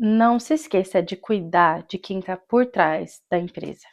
Não se esqueça de cuidar de quem está por trás da empresa.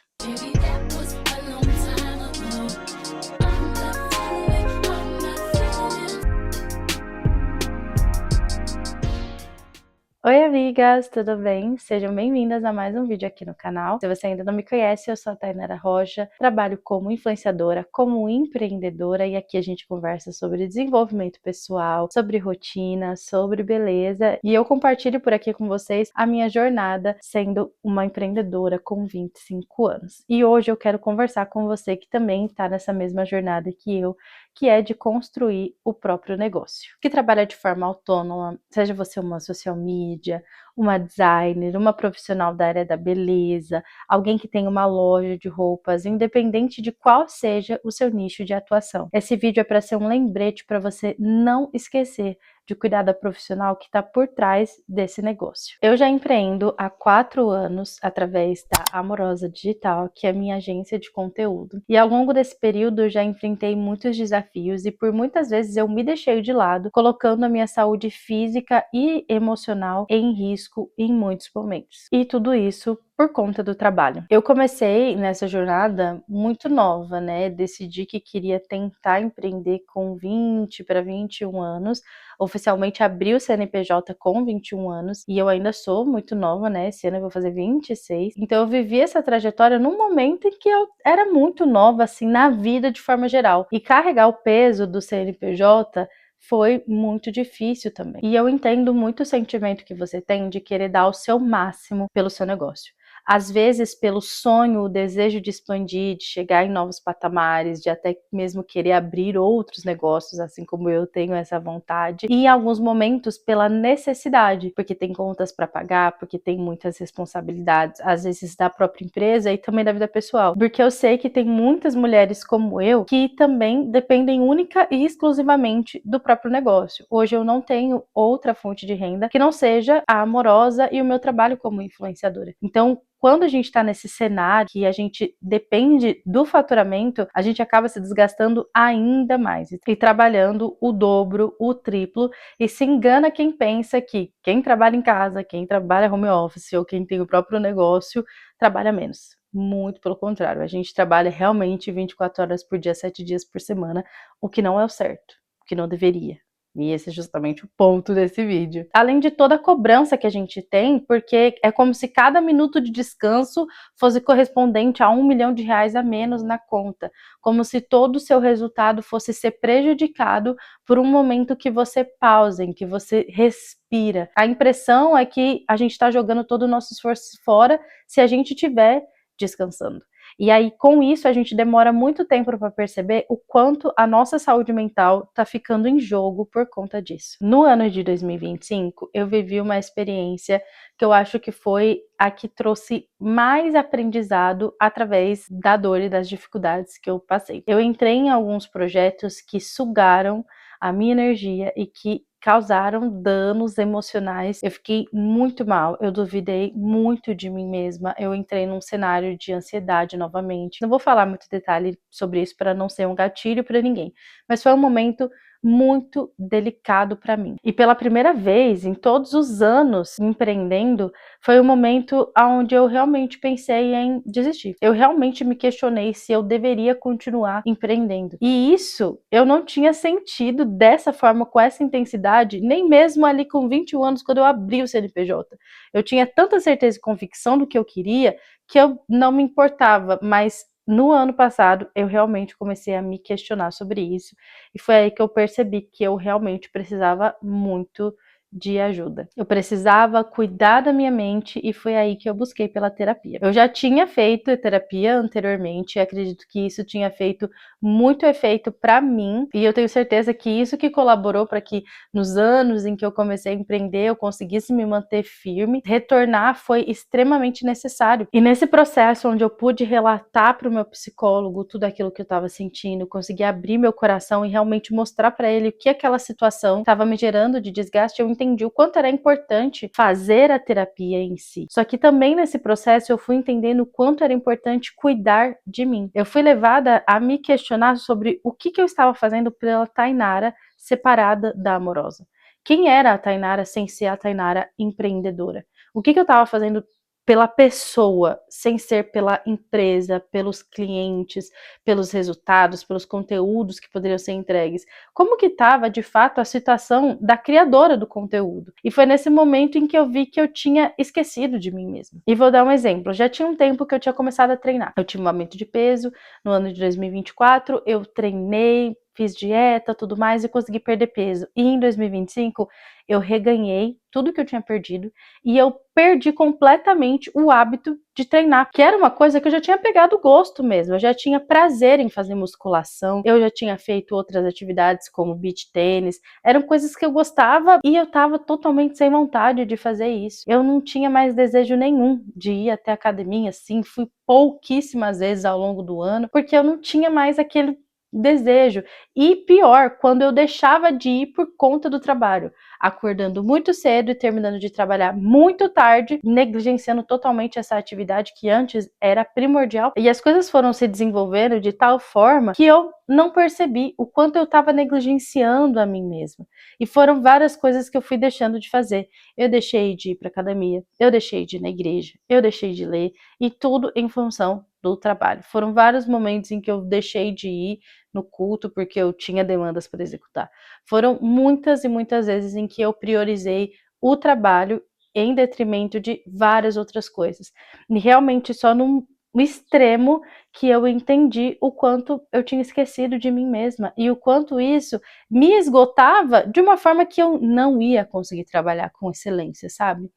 Oi amigas, tudo bem? Sejam bem-vindas a mais um vídeo aqui no canal. Se você ainda não me conhece, eu sou a Tainara Rocha, trabalho como influenciadora, como empreendedora e aqui a gente conversa sobre desenvolvimento pessoal, sobre rotina, sobre beleza e eu compartilho por aqui com vocês a minha jornada sendo uma empreendedora com 25 anos. E hoje eu quero conversar com você que também está nessa mesma jornada que eu, que é de construir o próprio negócio, que trabalha de forma autônoma, seja você uma social media, uma designer, uma profissional da área da beleza, alguém que tem uma loja de roupas, independente de qual seja o seu nicho de atuação. Esse vídeo é para ser um lembrete para você não esquecer de cuidar da profissional que está por trás desse negócio. Eu já empreendo há 4 anos através da Amorosa Digital, que é a minha agência de conteúdo. E ao longo desse período eu já enfrentei muitos desafios e por muitas vezes eu me deixei de lado, colocando a minha saúde física e emocional em risco em muitos momentos. E tudo isso por conta do trabalho. Eu comecei nessa jornada muito nova, né? Decidi que queria tentar empreender com 20 para 21 anos. Oficialmente abri o CNPJ com 21 anos e eu ainda sou muito nova, né? Esse ano eu vou fazer 26. Então eu vivi essa trajetória num momento em que eu era muito nova, assim, na vida de forma geral. E carregar o peso do CNPJ foi muito difícil também. E eu entendo muito o sentimento que você tem de querer dar o seu máximo pelo seu negócio. Às vezes pelo sonho, o desejo de expandir, de chegar em novos patamares, de até mesmo querer abrir outros negócios, assim como eu tenho essa vontade. E em alguns momentos pela necessidade, porque tem contas para pagar, porque tem muitas responsabilidades, às vezes da própria empresa e também da vida pessoal. Porque eu sei que tem muitas mulheres como eu que também dependem única e exclusivamente do próprio negócio. Hoje eu não tenho outra fonte de renda que não seja a Amorosa e o meu trabalho como influenciadora. Então, quando a gente está nesse cenário que a gente depende do faturamento, a gente acaba se desgastando ainda mais e trabalhando o dobro, o triplo, e se engana quem pensa que quem trabalha em casa, quem trabalha home office ou quem tem o próprio negócio trabalha menos. Muito pelo contrário, a gente trabalha realmente 24 horas por dia, 7 dias por semana, o que não é o certo, o que não deveria. E esse é justamente o ponto desse vídeo. Além de toda a cobrança que a gente tem, porque é como se cada minuto de descanso fosse correspondente a R$ 1 milhão a menos na conta. Como se todo o seu resultado fosse ser prejudicado por um momento que você pausa, em que você respira. A impressão é que a gente está jogando todo o nosso esforço fora se a gente estiver descansando. E aí, com isso, a gente demora muito tempo para perceber o quanto a nossa saúde mental está ficando em jogo por conta disso. No ano de 2025, eu vivi uma experiência que eu acho que foi a que trouxe mais aprendizado através da dor e das dificuldades que eu passei. Eu entrei em alguns projetos que sugaram a minha energia e que causaram danos emocionais. Eu fiquei muito mal, eu duvidei muito de mim mesma, eu entrei num cenário de ansiedade novamente. Não vou falar muito detalhe sobre isso para não ser um gatilho para ninguém, mas foi um momento muito delicado para mim. E pela primeira vez em todos os anos empreendendo, foi um momento onde eu realmente pensei em desistir. Eu realmente me questionei se eu deveria continuar empreendendo. E isso eu não tinha sentido dessa forma, com essa intensidade, nem mesmo ali com 21 anos, quando eu abri o CNPJ. Eu tinha tanta certeza e convicção do que eu queria, que eu não me importava, mas no ano passado eu realmente comecei a me questionar sobre isso e foi aí que eu percebi que eu realmente precisava muito de ajuda. Eu precisava cuidar da minha mente e foi aí que eu busquei pela terapia. Eu já tinha feito terapia anteriormente e acredito que isso tinha feito muito efeito para mim e eu tenho certeza que isso que colaborou para que nos anos em que eu comecei a empreender eu conseguisse me manter firme. Retornar foi extremamente necessário. E nesse processo onde eu pude relatar para o meu psicólogo tudo aquilo que eu estava sentindo, consegui abrir meu coração e realmente mostrar para ele o que aquela situação estava me gerando de desgaste, eu entendi o quanto era importante fazer a terapia em si. Só que também nesse processo eu fui entendendo o quanto era importante cuidar de mim. Eu fui levada a me questionar sobre o que eu estava fazendo pela Tainara separada da Amorosa. Quem era a Tainara sem ser a Tainara empreendedora? O que eu estava fazendo pela pessoa, sem ser pela empresa, pelos clientes, pelos resultados, pelos conteúdos que poderiam ser entregues. Como que estava, de fato, a situação da criadora do conteúdo? E foi nesse momento em que eu vi que eu tinha esquecido de mim mesma. E vou dar um exemplo. Já tinha um tempo que eu tinha começado a treinar. Eu tive um aumento de peso no ano de 2024, eu treinei, fiz dieta, tudo mais e consegui perder peso. E em 2025 eu reganhei tudo que eu tinha perdido e eu perdi completamente o hábito de treinar, que era uma coisa que eu já tinha pegado gosto mesmo, eu já tinha prazer em fazer musculação, eu já tinha feito outras atividades como beach tênis, eram coisas que eu gostava e eu tava totalmente sem vontade de fazer isso. Eu não tinha mais desejo nenhum de ir até a academia, assim, fui pouquíssimas vezes ao longo do ano, porque eu não tinha mais aquele desejo. E pior, quando eu deixava de ir por conta do trabalho, acordando muito cedo e terminando de trabalhar muito tarde, negligenciando totalmente essa atividade que antes era primordial. E as coisas foram se desenvolvendo de tal forma que eu não percebi o quanto eu estava negligenciando a mim mesma. E foram várias coisas que eu fui deixando de fazer. Eu deixei de ir para academia, eu deixei de ir na igreja, eu deixei de ler, e tudo em função do trabalho. Foram vários momentos em que eu deixei de ir no culto porque eu tinha demandas para executar. Foram muitas e muitas vezes em que eu priorizei o trabalho em detrimento de várias outras coisas. E realmente só num extremo que eu entendi o quanto eu tinha esquecido de mim mesma e o quanto isso me esgotava de uma forma que eu não ia conseguir trabalhar com excelência, sabe?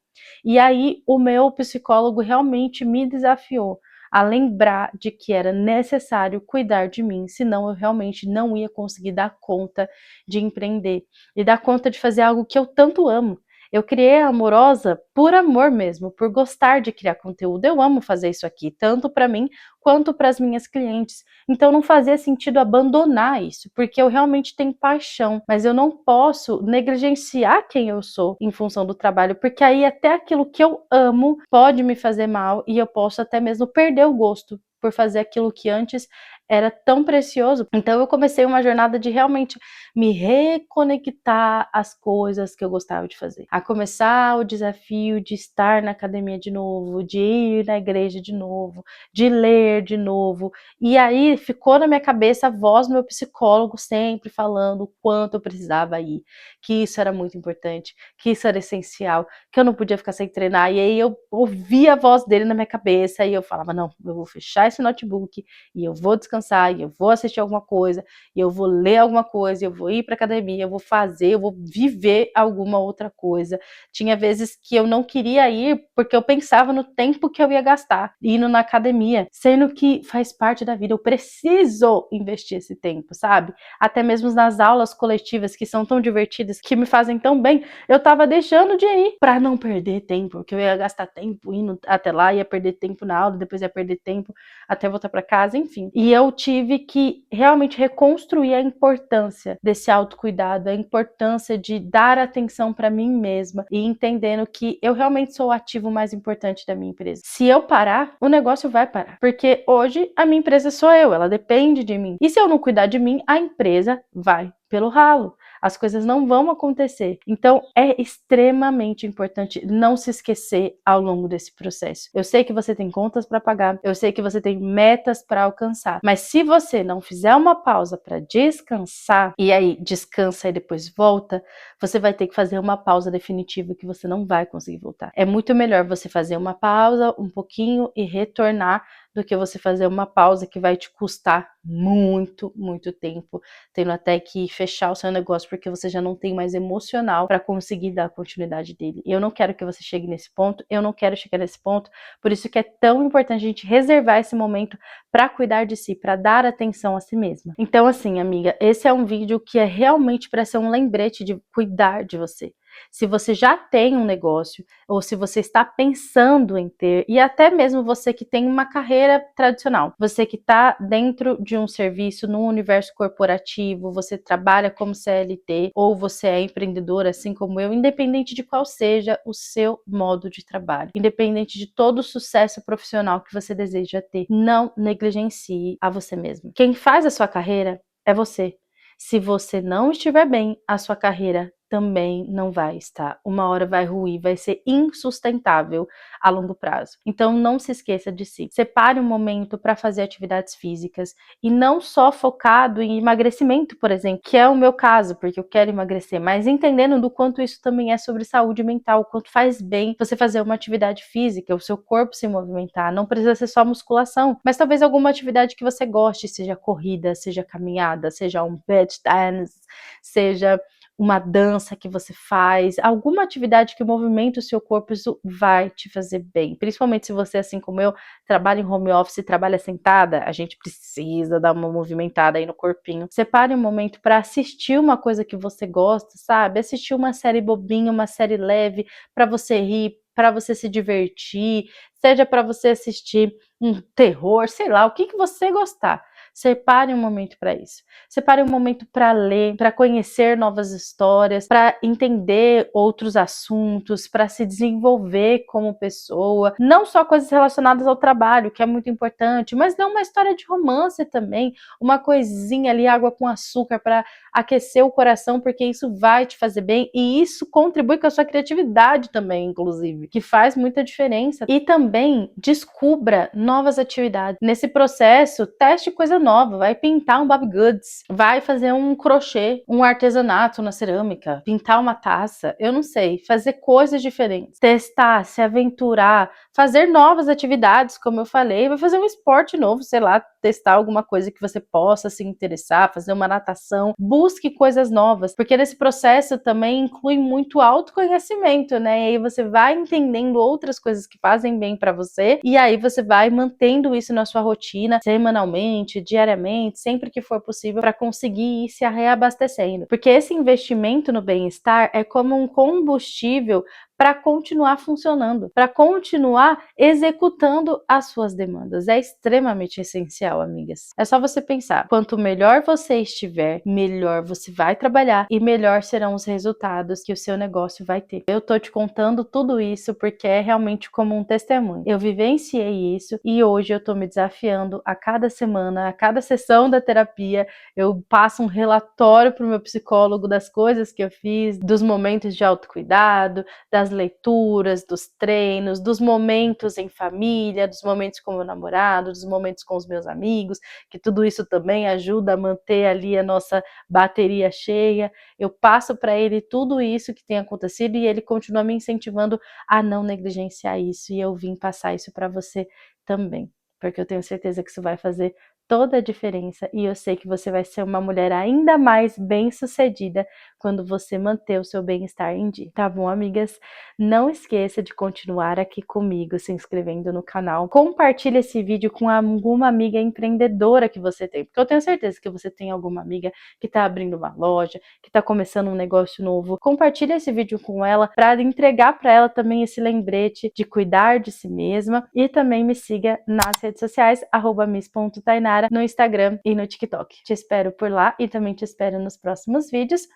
E aí o meu psicólogo realmente me desafiou a lembrar de que era necessário cuidar de mim, senão eu realmente não ia conseguir dar conta de empreender e dar conta de fazer algo que eu tanto amo. Eu criei a Amorosa por amor mesmo, por gostar de criar conteúdo. Eu amo fazer isso aqui, tanto para mim quanto para as minhas clientes. Então não fazia sentido abandonar isso, porque eu realmente tenho paixão, mas eu não posso negligenciar quem eu sou em função do trabalho, porque aí até aquilo que eu amo pode me fazer mal e eu posso até mesmo perder o gosto por fazer aquilo que antes era tão precioso. Então eu comecei uma jornada de realmente me reconectar às coisas que eu gostava de fazer. A começar o desafio de estar na academia de novo, de ir na igreja de novo, de ler de novo. E aí ficou na minha cabeça a voz do meu psicólogo sempre falando o quanto eu precisava ir, que isso era muito importante, que isso era essencial, que eu não podia ficar sem treinar. E aí eu ouvia a voz dele na minha cabeça e eu falava, não, eu vou fechar esse notebook e eu vou descansar, e eu vou assistir alguma coisa, e eu vou ler alguma coisa, e eu vou ir para academia, eu vou fazer, eu vou viver alguma outra coisa. Tinha vezes que eu não queria ir porque eu pensava no tempo que eu ia gastar indo na academia, sendo que faz parte da vida, eu preciso investir esse tempo, sabe? Até mesmo nas aulas coletivas que são tão divertidas, que me fazem tão bem, eu tava deixando de ir para não perder tempo, porque eu ia gastar tempo indo até lá, ia perder tempo na aula, depois ia perder tempo até voltar para casa, enfim. E eu tive que realmente reconstruir a importância desse autocuidado, a importância de dar atenção para mim mesma e entendendo que eu realmente sou o ativo mais importante da minha empresa. Se eu parar, o negócio vai parar, porque hoje a minha empresa sou eu, ela depende de mim. E se eu não cuidar de mim, a empresa vai pelo ralo. As coisas não vão acontecer. Então, é extremamente importante não se esquecer ao longo desse processo. Eu sei que você tem contas para pagar, eu sei que você tem metas para alcançar, mas se você não fizer uma pausa para descansar, e aí descansa e depois volta, você vai ter que fazer uma pausa definitiva que você não vai conseguir voltar. É muito melhor você fazer uma pausa um pouquinho e retornar do que você fazer uma pausa que vai te custar muito, muito tempo, tendo até que fechar o seu negócio porque você já não tem mais emocional para conseguir dar continuidade dele. E eu não quero que você chegue nesse ponto, eu não quero chegar nesse ponto, por isso que é tão importante a gente reservar esse momento para cuidar de si, para dar atenção a si mesma. Então assim, amiga, esse é um vídeo que é realmente para ser um lembrete de cuidar de você. Se você já tem um negócio, ou se você está pensando em ter, e até mesmo você que tem uma carreira tradicional, você que está dentro de um serviço no universo corporativo, você trabalha como CLT, ou você é empreendedora assim como eu, independente de qual seja o seu modo de trabalho, independente de todo o sucesso profissional que você deseja ter, não negligencie a você mesmo. Quem faz a sua carreira é você. Se você não estiver bem, a sua carreira também não vai estar. Uma hora vai ruir, vai ser insustentável a longo prazo. Então não se esqueça de si. Separe um momento para fazer atividades físicas e não só focado em emagrecimento, por exemplo, que é o meu caso, porque eu quero emagrecer, mas entendendo do quanto isso também é sobre saúde mental, o quanto faz bem você fazer uma atividade física, o seu corpo se movimentar. Não precisa ser só musculação, mas talvez alguma atividade que você goste, seja corrida, seja caminhada, seja um beach dance, seja uma dança que você faz, alguma atividade que movimenta o seu corpo, isso vai te fazer bem. Principalmente se você, assim como eu, trabalha em home office e trabalha sentada, a gente precisa dar uma movimentada aí no corpinho. Separe um momento para assistir uma coisa que você gosta, sabe? Assistir uma série bobinha, uma série leve, para você rir, para você se divertir, seja para você assistir um terror, sei lá, o que você gostar. Separe um momento para isso. Separe um momento para ler, para conhecer novas histórias, para entender outros assuntos, para se desenvolver como pessoa. Não só coisas relacionadas ao trabalho, que é muito importante, mas não uma história de romance também, uma coisinha ali, água com açúcar para aquecer o coração, porque isso vai te fazer bem e isso contribui com a sua criatividade também, inclusive, que faz muita diferença. E também descubra novas atividades. Nesse processo, teste coisa nova, vai pintar um Bobbie Goods, vai fazer um crochê, um artesanato na cerâmica, pintar uma taça, eu não sei, fazer coisas diferentes, testar, se aventurar, fazer novas atividades, como eu falei, vai fazer um esporte novo, sei lá, testar alguma coisa que você possa se interessar, fazer uma natação, busque coisas novas, porque nesse processo também inclui muito autoconhecimento, né? E aí você vai entendendo outras coisas que fazem bem para você, e aí você vai mantendo isso na sua rotina, semanalmente, diariamente, sempre que for possível, para conseguir ir se reabastecendo. Porque esse investimento no bem-estar é como um combustível para continuar funcionando, para continuar executando as suas demandas. É extremamente essencial, amigas. É só você pensar, quanto melhor você estiver, melhor você vai trabalhar e melhor serão os resultados que o seu negócio vai ter. Eu tô te contando tudo isso porque é realmente como um testemunho. Eu vivenciei isso e hoje eu tô me desafiando a cada semana, a cada sessão da terapia, eu passo um relatório pro meu psicólogo das coisas que eu fiz, dos momentos de autocuidado, das leituras, dos treinos, dos momentos em família, dos momentos com meu namorado, dos momentos com os meus amigos, que tudo isso também ajuda a manter ali a nossa bateria cheia. Eu passo para ele tudo isso que tem acontecido e ele continua me incentivando a não negligenciar isso, e eu vim passar isso para você também, porque eu tenho certeza que isso vai fazer toda a diferença e eu sei que você vai ser uma mulher ainda mais bem-sucedida quando você manter o seu bem-estar em dia, tá bom, amigas? Não esqueça de continuar aqui comigo, se inscrevendo no canal. Compartilhe esse vídeo com alguma amiga empreendedora que você tem, porque eu tenho certeza que você tem alguma amiga que tá abrindo uma loja, que tá começando um negócio novo. Compartilhe esse vídeo com ela para entregar para ela também esse lembrete de cuidar de si mesma, e também me siga nas redes sociais, @miss.tainara, no Instagram e no TikTok. Te espero por lá e também te espero nos próximos vídeos.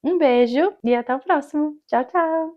Um beijo e até o próximo. Tchau, tchau!